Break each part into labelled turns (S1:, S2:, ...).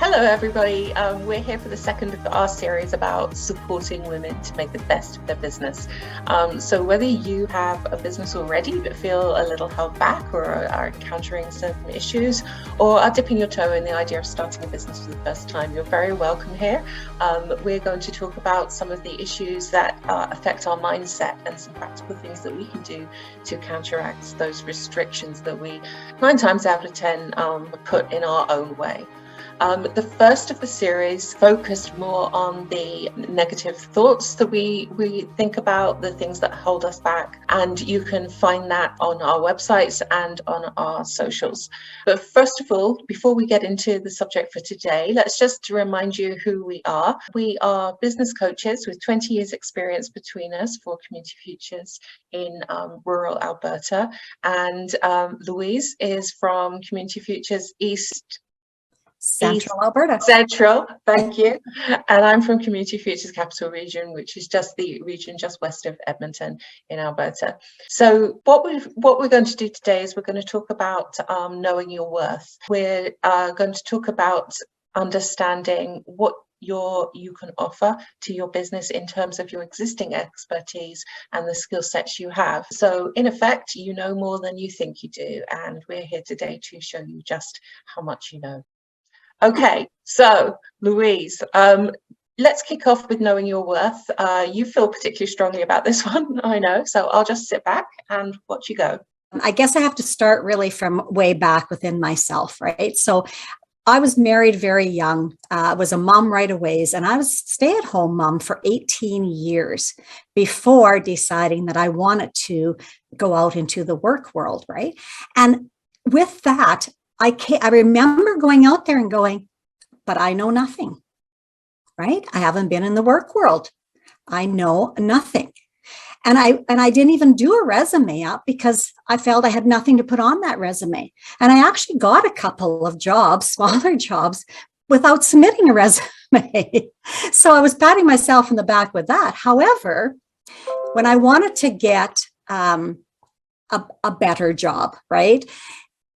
S1: Hello, everybody. We're here for the second of our series about supporting women to make the best of their business. So whether you have a business already but feel a little held back or are encountering some issues or are dipping your toe in the idea of starting a business for the first time, you're very welcome here. We're going to talk about some of the issues that affect our mindset and some practical things that we can do to counteract those restrictions that we 9 times out of 10 put in our own way. The first of the series focused more on the negative thoughts that we think about, the things that hold us back, and you can find that on our websites and on our socials. But first of all, before we get into the subject for today, let's just remind you who we are. We are business coaches with 20 years experience between us for Community Futures in rural Alberta, and Louise is from Community Futures
S2: Central Alberta.
S1: Central, thank you. And I'm from Community Futures Capital Region, which is just the region just west of Edmonton in Alberta. So what we're going to do today is we're going to talk about knowing your worth. We're going to talk about understanding what you can offer to your business in terms of your existing expertise and the skill sets you have. So in effect, you know more than you think you do, and we're here today to show you just how much you know. Okay, so Louise, let's kick off with knowing your worth. You feel particularly strongly about this one, I know, so I'll just sit back and watch you go.
S2: I guess I have to start really from way back within myself, right? So I was married very young, was a mom right away, and I was a stay-at-home mom for 18 years before deciding that I wanted to go out into the work world, right? And with that, I remember going out there and going, but I know nothing, right? I haven't been in the work world. I know nothing. And I didn't even do a resume up because I felt I had nothing to put on that resume. And I actually got a couple of jobs, smaller jobs, without submitting a resume. So I was patting myself in the back with that. However, when I wanted to get a better job, right?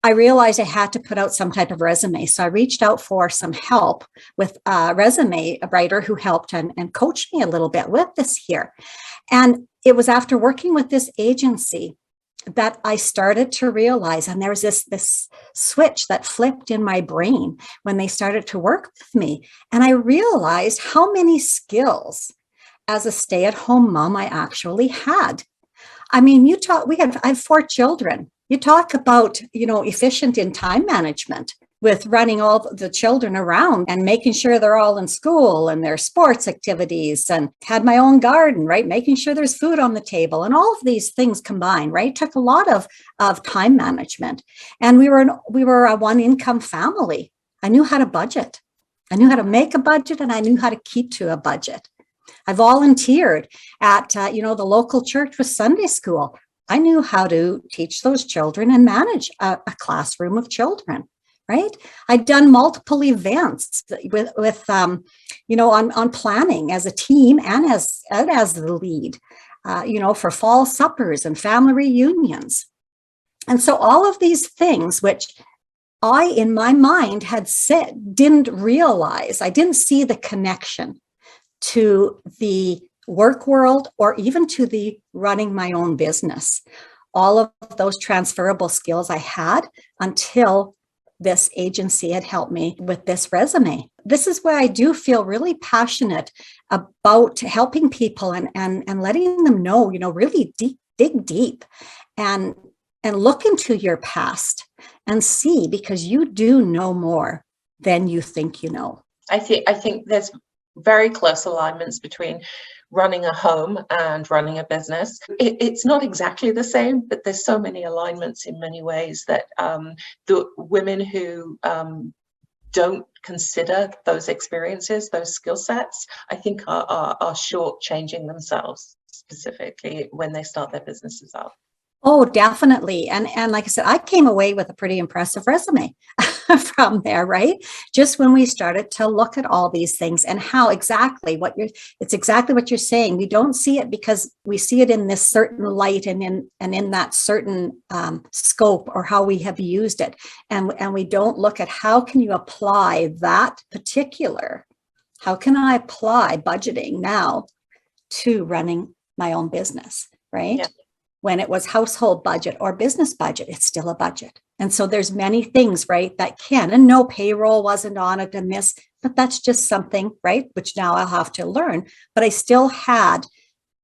S2: I realized I had to put out some type of resume. So I reached out for some help with a resume writer who helped and coached me a little bit with this here. And it was after working with this agency that I started to realize, and there was this switch that flipped in my brain when they started to work with me. And I realized how many skills as a stay-at-home mom I actually had. I mean, I have 4 children. You talk about, efficient in time management with running all the children around and making sure they're all in school and their sports activities, and had my own garden, right? Making sure there's food on the table, and all of these things combined, right? Took a lot of time management. And we were a one income family. I knew how to budget. I knew how to make a budget, and I knew how to keep to a budget. I volunteered at, the local church with Sunday school. I knew how to teach those children and manage a classroom of children, right? I'd done multiple events with on planning as a team and as the lead, for fall suppers and family reunions. And so all of these things, which I, in my mind, didn't realize, I didn't see the connection to the work world or even to the running my own business. All of those transferable skills I had until this agency had helped me with this resume. This is where I do feel really passionate about helping people and letting them know, really dig deep and look into your past and see, because you do know more than you think you know.
S1: I think there's very close alignments between running a home and running a business. It's not exactly the same, but there's so many alignments in many ways that the women who don't consider those experiences, those skill sets, I think are shortchanging themselves, specifically when they start their businesses up.
S2: Oh, definitely. And like I said, I came away with a pretty impressive resume from there, right? Just when we started to look at all these things and how exactly what you're it's exactly what you're saying. We don't see it because we see it in this certain light and in that certain scope or how we have used it. And we don't look at how can you apply that particular, how can I apply budgeting now to running my own business,
S1: Yeah.
S2: right? When it was household budget or business budget, it's still a budget. And so there's many things, right, that can, and no payroll wasn't on it and this, but that's just something, right, which now I'll have to learn. But I still had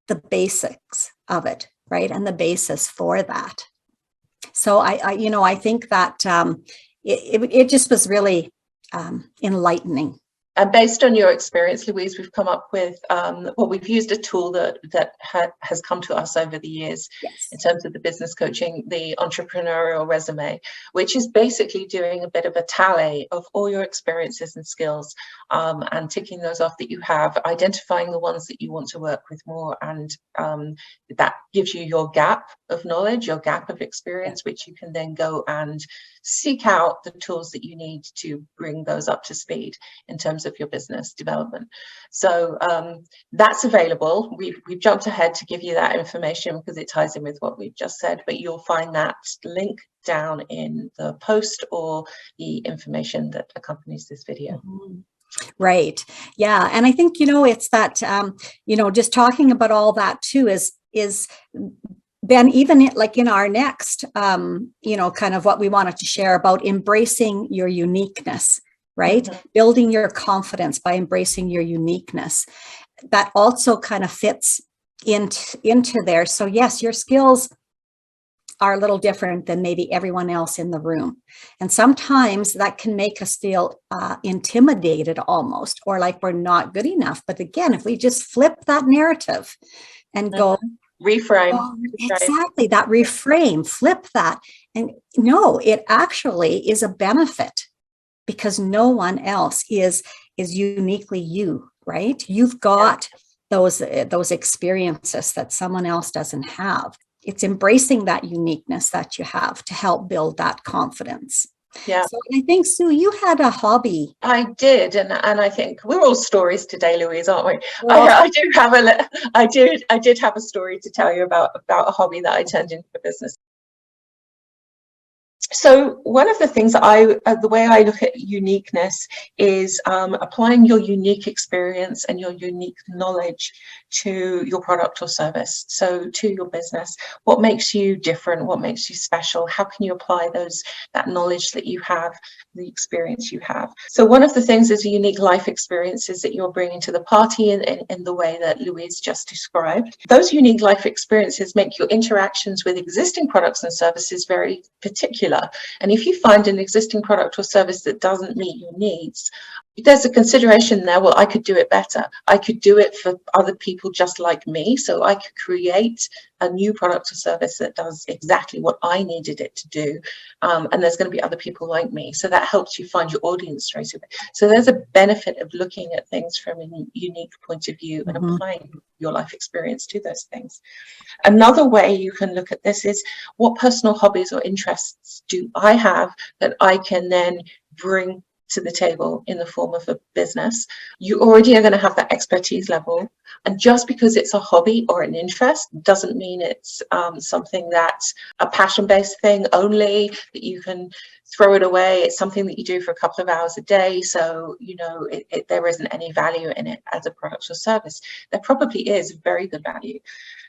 S2: the basics of it, right, and the basis for that. So I think that it just was really enlightening.
S1: And based on your experience, Louise, we've come up with, we've used a tool that has come to us over the years
S2: Yes.
S1: in terms of the business coaching, the entrepreneurial resume, which is basically doing a bit of a tally of all your experiences and skills, and ticking those off that you have, identifying the ones that you want to work with more, and that gives you your gap of knowledge, your gap of experience, which you can then go and seek out the tools that you need to bring those up to speed in terms of your business development. So that's available. We've jumped ahead to give you that information because it ties in with what we've just said, but you'll find that link down in the post or the information that accompanies this video.
S2: Mm-hmm. Right. Yeah. And I think, it's that, just talking about all that too is then even like in our next, kind of what we wanted to share about embracing your uniqueness, right?
S1: Mm-hmm.
S2: Building your confidence by embracing your uniqueness. That also kind of fits into there. So yes, your skills are a little different than maybe everyone else in the room. And sometimes that can make us feel intimidated almost, or like we're not good enough. But again, if we just flip that narrative and go,
S1: reframe.
S2: oh, exactly, that reframe, flip that. And no, it actually is a benefit because no one else is uniquely you, right? You've got those experiences that someone else doesn't have. It's embracing that uniqueness that you have to help build that confidence.
S1: Yeah.
S2: So I think, Sue, you had a hobby.
S1: I did, and I think we're all stories today, Louise, aren't we?
S2: Well,
S1: I did have a story to tell you about a hobby that I turned into a business. So one of the things that the way I look at uniqueness is applying your unique experience and your unique knowledge to your product or service. So to your business, what makes you different? What makes you special? How can you apply that knowledge that you have, the experience you have? So one of the things is unique life experiences that you're bringing to the party in the way that Louise just described. Those unique life experiences make your interactions with existing products and services very particular. And if you find an existing product or service that doesn't meet your needs, there's a consideration there. Well, I could do it better. I could do it for other people just like me. So I could create a new product or service that does exactly what I needed it to do. And there's going to be other people like me. So that helps you find your audience straight away. So there's a benefit of looking at things from a unique point of view and applying your life experience to those things. Another way you can look at this is, what personal hobbies or interests do I have that I can then bring to the table in the form of a business? You already are going to have that expertise level. And just because it's a hobby or an interest doesn't mean it's something that's a passion-based thing only, that you can throw it away. It's something that you do for a couple of hours a day. So, there isn't any value in it as a product or service. There probably is very good value.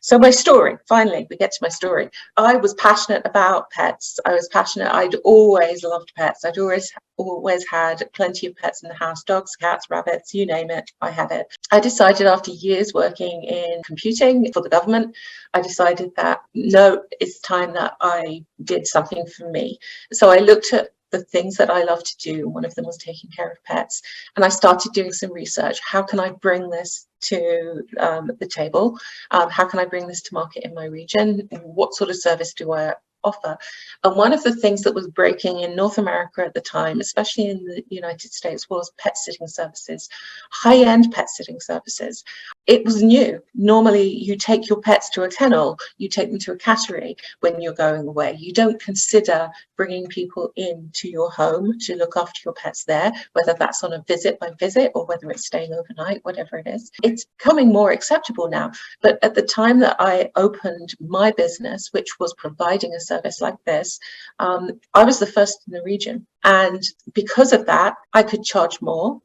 S1: So my story, finally, we get to my story. I was passionate about pets. I'd always loved pets. I'd always had plenty of pets in the house, dogs, cats, rabbits, you name it, I had it. I decided after years working in computing for the government, I decided that no, it's time that I did something for me. So I looked at the things that I love to do. One of them was taking care of pets. And I started doing some research. How can I bring this to the table? How can I bring this to market in my region? What sort of service do I offer. And one of the things that was breaking in North America at the time, especially in the United States, was pet sitting services, high-end pet sitting services. It was new. Normally, you take your pets to a kennel, you take them to a cattery when you're going away. You don't consider bringing people into your home to look after your pets there, whether that's on a visit by visit or whether it's staying overnight, whatever it is. It's becoming more acceptable now. But at the time that I opened my business, which was providing a service like this, I was the first in the region. And because of that, I could charge more.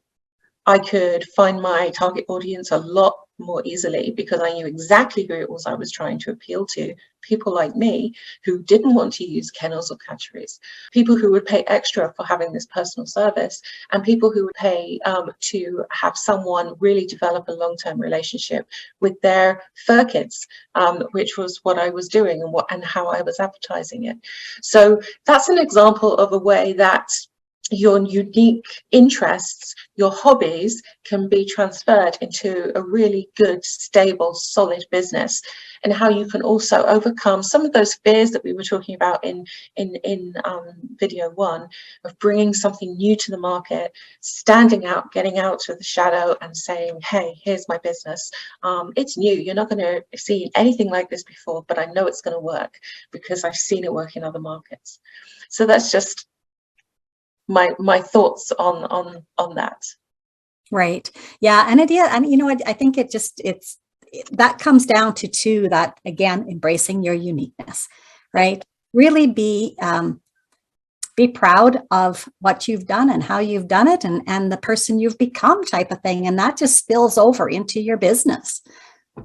S1: I could find my target audience a lot more easily because I knew exactly who it was I was trying to appeal to. People like me who didn't want to use kennels or catcheries, people who would pay extra for having this personal service, and people who would pay to have someone really develop a long-term relationship with their fur kids, which was what I was doing and how I was advertising it. So that's an example of a way that your unique interests, your hobbies can be transferred into a really good, stable, solid business, and how you can also overcome some of those fears that we were talking about in video one, of bringing something new to the market, standing out, getting out of the shadow and saying, hey, here's my business. It's new. You're not going to see anything like this before, but I know it's going to work because I've seen it work in other markets. So that's just my thoughts on that.
S2: Right. Yeah. And I think that comes down to that, again, embracing your uniqueness, right? Really be proud of what you've done and how you've done it and the person you've become, type of thing. And that just spills over into your business.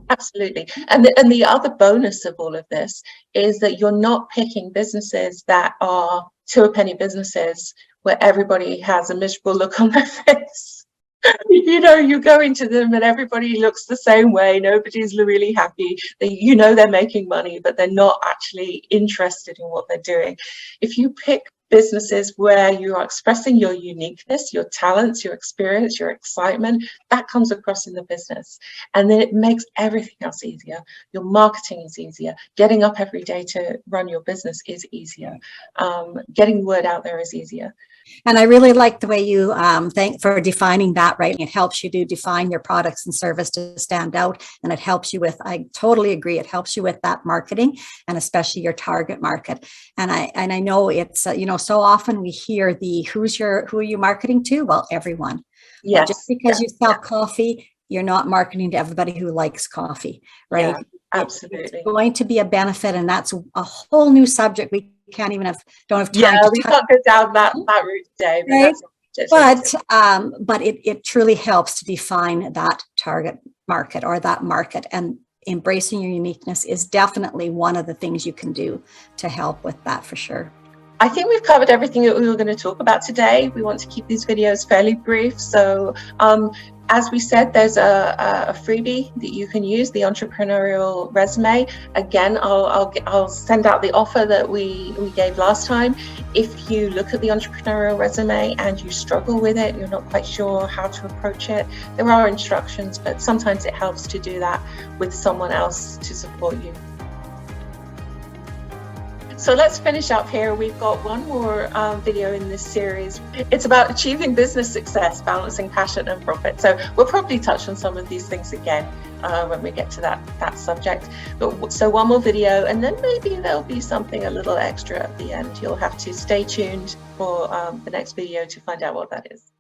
S1: Absolutely. And the other bonus of all of this is that you're not picking businesses that are two-a-penny businesses where everybody has a miserable look on their face. You go into them and everybody looks the same way. Nobody's really happy. They're making money, but they're not actually interested in what they're doing. If you pick businesses where you are expressing your uniqueness, your talents, your experience, your excitement, that comes across in the business. And then it makes everything else easier. Your marketing is easier. Getting up every day to run your business is easier. Getting the word out there is easier.
S2: And I really like the way you thank for defining that, right? It helps you to define your products and service to stand out. And it helps you with, I totally agree, it helps you with that marketing and especially your target market. And I know it's, so often we hear who are you marketing to? Well, everyone.
S1: Yes.
S2: Well, just because you sell coffee, you're not marketing to everybody who likes coffee, right?
S1: Yeah, absolutely.
S2: It's going to be a benefit. And that's a whole new subject. We can't even don't have time
S1: to we can't go down that route today,
S2: but it truly helps to define that target market or that market, and embracing your uniqueness is definitely one of the things you can do to help with that, for sure.
S1: I think we've covered everything that we were going to talk about today. We want to keep these videos fairly brief, so as we said, there's a freebie that you can use, the entrepreneurial resume. Again, I'll send out the offer that we gave last time. If you look at the entrepreneurial resume and you struggle with it, you're not quite sure how to approach it, there are instructions, but sometimes it helps to do that with someone else to support you. So let's finish up here. We've got one more video in this series. It's about achieving business success, balancing passion and profit. So we'll probably touch on some of these things again when we get to that subject. But so one more video, and then maybe there'll be something a little extra at the end. You'll have to stay tuned for the next video to find out what that is.